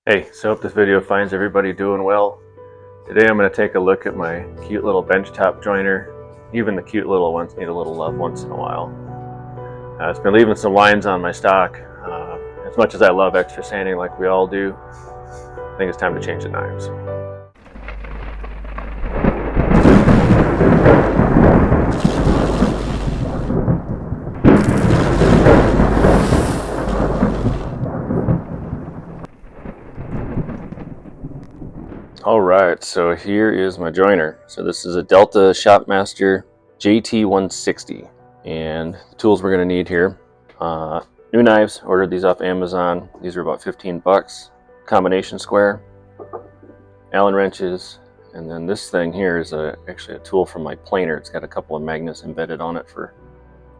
Hey, so hope this video finds everybody doing well. Today I'm going to take a look at my cute little benchtop joiner. Even the cute little ones need a little love once in a while. It's been leaving some lines on my stock. As much as I love extra sanding like we all do, I think it's time to change the knives. Alright, so here is my joiner. So this is a Delta Shopmaster JT160. And the tools we're going to need here. New knives, ordered these off Amazon. These are about 15 bucks. Combination square, Allen wrenches, and then this thing here is actually a tool from my planer. It's got a couple of magnets embedded on it for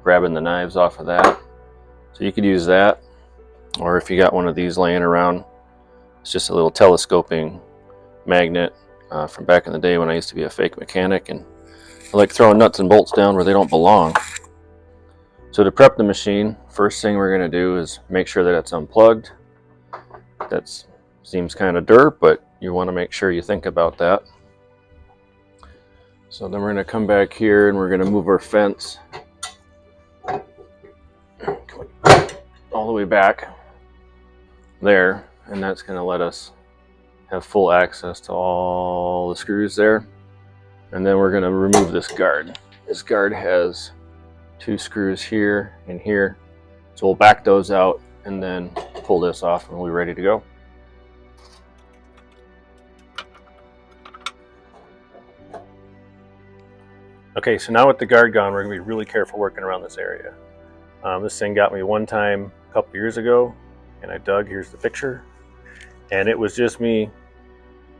grabbing the knives off of that. So you could use that, or if you got one of these laying around, it's just a little telescoping magnet from back in the day when I used to be a fake mechanic, and I like throwing nuts and bolts down where they don't belong. So to prep the machine, first thing we're going to do is make sure that it's unplugged. That seems kind of dirt, but you want to make sure you think about that. So then we're going to come back here and we're going to move our fence all the way back there, and that's going to let us have full access to all the screws there. And then we're going to remove this guard. This guard has two screws here and here, so we'll back those out and then pull this off and we'll be ready to go. Okay, so now with the guard gone, we're going to be really careful working around this area. This thing got me one time a couple years ago, and I dug, here's the picture, and it was just me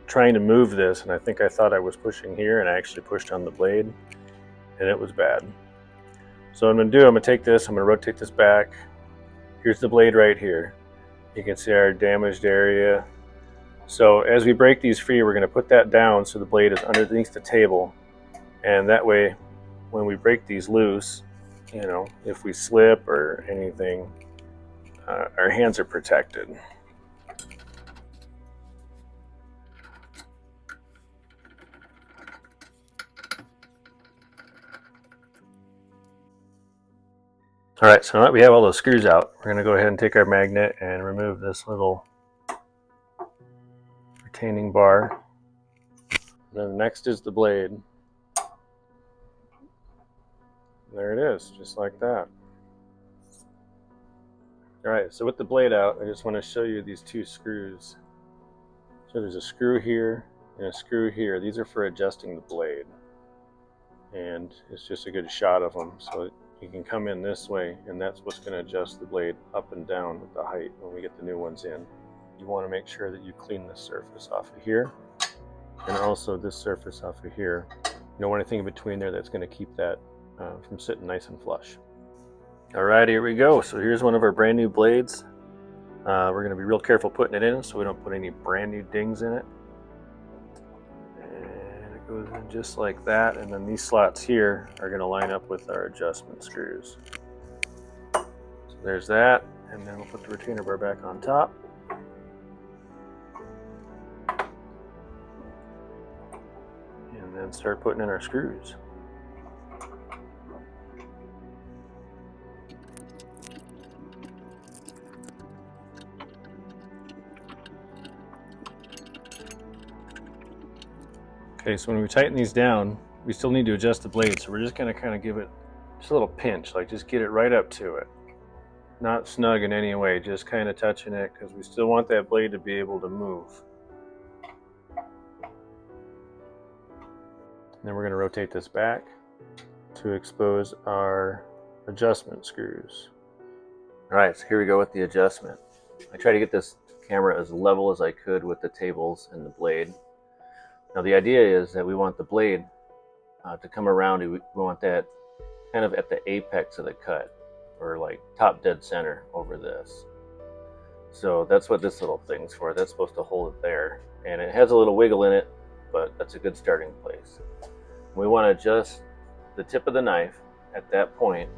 trying to move this, and I think I thought I was pushing here, and I actually pushed on the blade, and it was bad. So what I'm going to do, I'm going to take this, I'm going to rotate this back. Here's the blade right here. You can see our damaged area. So as we break these free, we're going to put that down so the blade is underneath the table, and that way when we break these loose, you know, if we slip or anything, our hands are protected. All right, so now that we have all those screws out, we're going to go ahead and take our magnet and remove this little retaining bar. And then next is the blade. There it is, just like that. All right, so with the blade out, I just want to show you these two screws. So there's a screw here and a screw here. These are for adjusting the blade. And it's just a good shot of them. So you can come in this way, and that's what's going to adjust the blade up and down with the height when we get the new ones in. You want to make sure that you clean this surface off of here, and also this surface off of here. You don't want anything in between there that's going to keep that from sitting nice and flush. Alright, here we go. So here's one of our brand new blades. We're going to be real careful putting it in so we don't put any brand new dings in it. And it goes in just like that, and then these slots here are going to line up with our adjustment screws. So there's that, and then we'll put the retainer bar back on top. And then start putting in our screws. Okay, so when we tighten these down, we still need to adjust the blade, so we're just going to kind of give it just a little pinch, like just get it right up to it. Not snug in any way, just kind of touching it, because we still want that blade to be able to move. And then we're going to rotate this back to expose our adjustment screws. Alright, so here we go with the adjustment. I try to get this camera as level as I could with the tables and the blade. Now the idea is that we want the blade to come around, we want that kind of at the apex of the cut, or like top dead center over this. So that's what this little thing's for. That's supposed to hold it there. And it has a little wiggle in it, but that's a good starting place. We want to adjust the tip of the knife at that point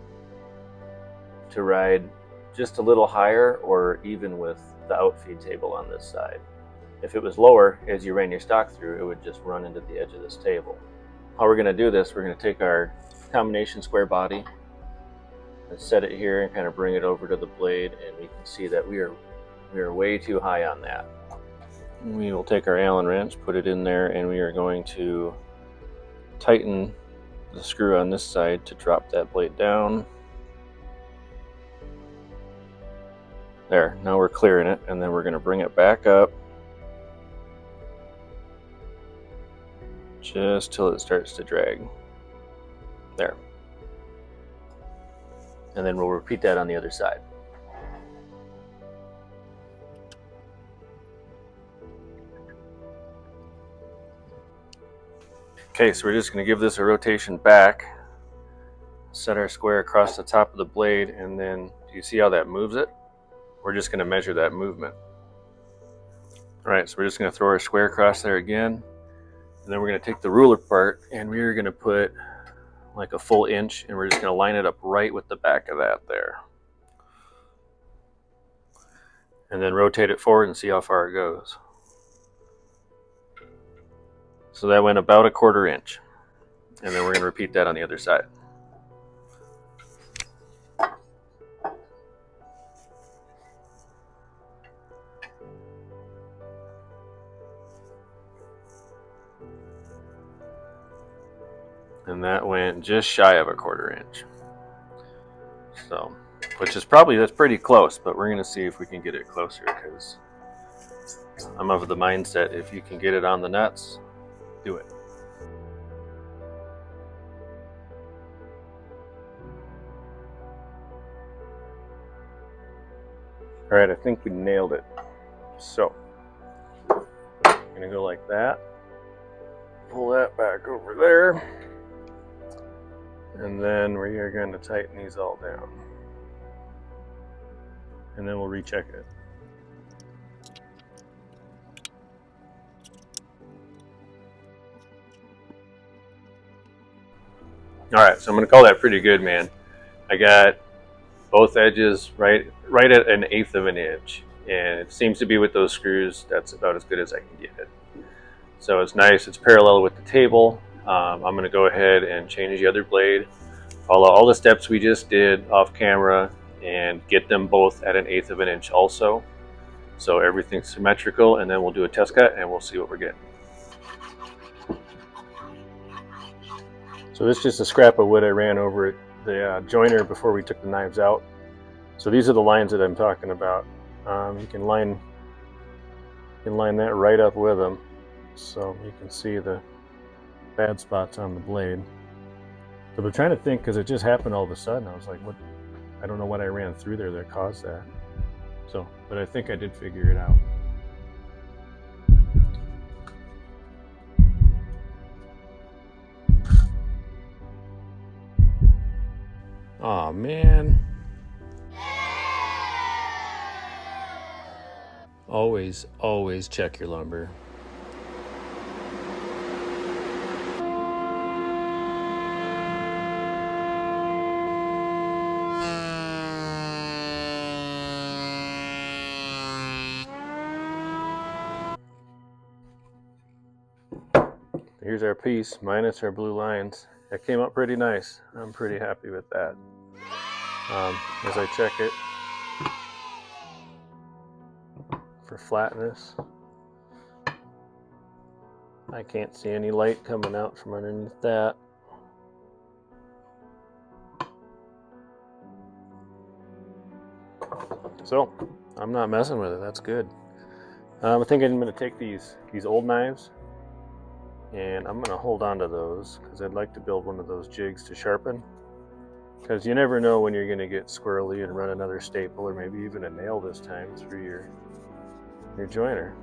to ride just a little higher or even with the outfeed table on this side. If it was lower, as you ran your stock through, it would just run into the edge of this table. How we're going to do this, we're going to take our combination square body and set it here and kind of bring it over to the blade, and we can see that we are way too high on that. We will take our Allen wrench, put it in there, and we are going to tighten the screw on this side to drop that blade down. There, now we're clearing it, and then we're going to bring it back up just till it starts to drag. There. And then we'll repeat that on the other side. Okay, so we're just going to give this a rotation back, set our square across the top of the blade, and then do you see how that moves it? We're just going to measure that movement. All right, so we're just going to throw our square across there again, and then we're going to take the ruler part, and we're going to put like a full inch, and we're just going to line it up right with the back of that there. And then rotate it forward and see how far it goes. So that went about a 1/4 inch. And then we're going to repeat that on the other side. And that went just shy of a 1/4 inch. So, which is probably, that's pretty close, but we're going to see if we can get it closer, because I'm of the mindset if you can get it on the nuts, do it. All right, I think we nailed it. So, I'm going to go like that. Pull that back over there. And then we are going to tighten these all down. And then we'll recheck it. All right, so I'm going to call that pretty good, man. I got both edges right at 1/8 of an inch, and it seems to be with those screws, that's about as good as I can get it. So it's nice, it's parallel with the table. I'm going to go ahead and change the other blade, follow all the steps we just did off camera, and get them both at 1/8 of an inch also. So everything's symmetrical, and then we'll do a test cut and we'll see what we're getting. So this is just a scrap of wood I ran over the joiner before we took the knives out. So these are the lines that I'm talking about. You can line that right up with them, so you can see the bad spots on the blade. So I'm trying to think, because it just happened all of a sudden. I was like, what? I don't know what I ran through there that caused that. So, but I think I did figure it out. Aw, man. Always check your lumber. Here's our piece, minus our blue lines. That came up pretty nice. I'm pretty happy with that. As I check it for flatness, I can't see any light coming out from underneath that. So I'm not messing with it. That's good. I think I'm going to take these old knives, and I'm going to hold on to those because I'd like to build one of those jigs to sharpen, because you never know when you're going to get squirrely and run another staple or maybe even a nail this time through your joiner.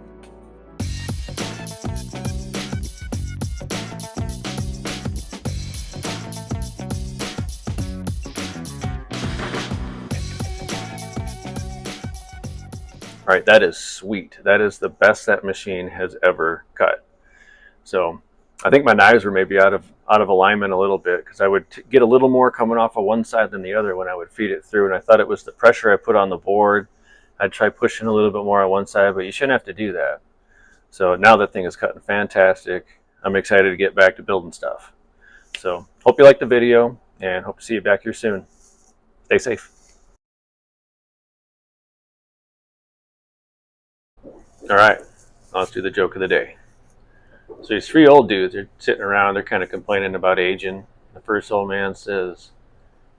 All right, that is sweet. That is the best that machine has ever cut. So I think my knives were maybe out of alignment a little bit, because I would get a little more coming off of one side than the other when I would feed it through, and I thought it was the pressure I put on the board. I'd try pushing a little bit more on one side, but you shouldn't have to do that. So now that thing is cutting fantastic. I'm excited to get back to building stuff. So hope you liked the video and hope to see you back here soon. Stay safe. All right, let's do the joke of the day. So these three old dudes are sitting around. They're kind of complaining about aging. The first old man says,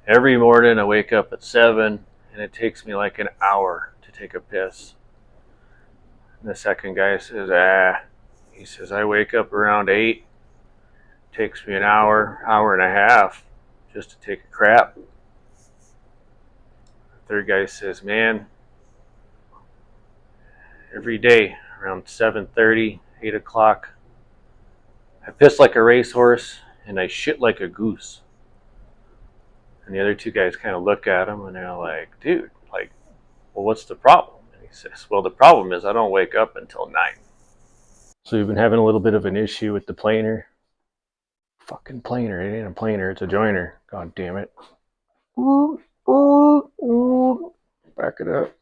"Every morning I wake up at 7 and it takes me like an hour to take a piss." And the second guy says, he says, "I wake up around 8. It takes me an hour, hour and a half just to take a crap." The third guy says, "Man, every day around 7:30, 8 o'clock, I piss like a racehorse and I shit like a goose." And the other two guys kind of look at him and they're like, "Dude, like, well, what's the problem?" And he says, "Well, the problem is I don't wake up until 9. So you've been having a little bit of an issue with the planer. Fucking planer. It ain't a planer, it's a joiner. God damn it. Ooh, ooh, ooh. Back it up.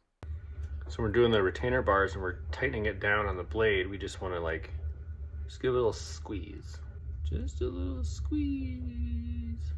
So we're doing the retainer bars and we're tightening it down on the blade. We just want to like, just give it a little squeeze. Just a little squeeze.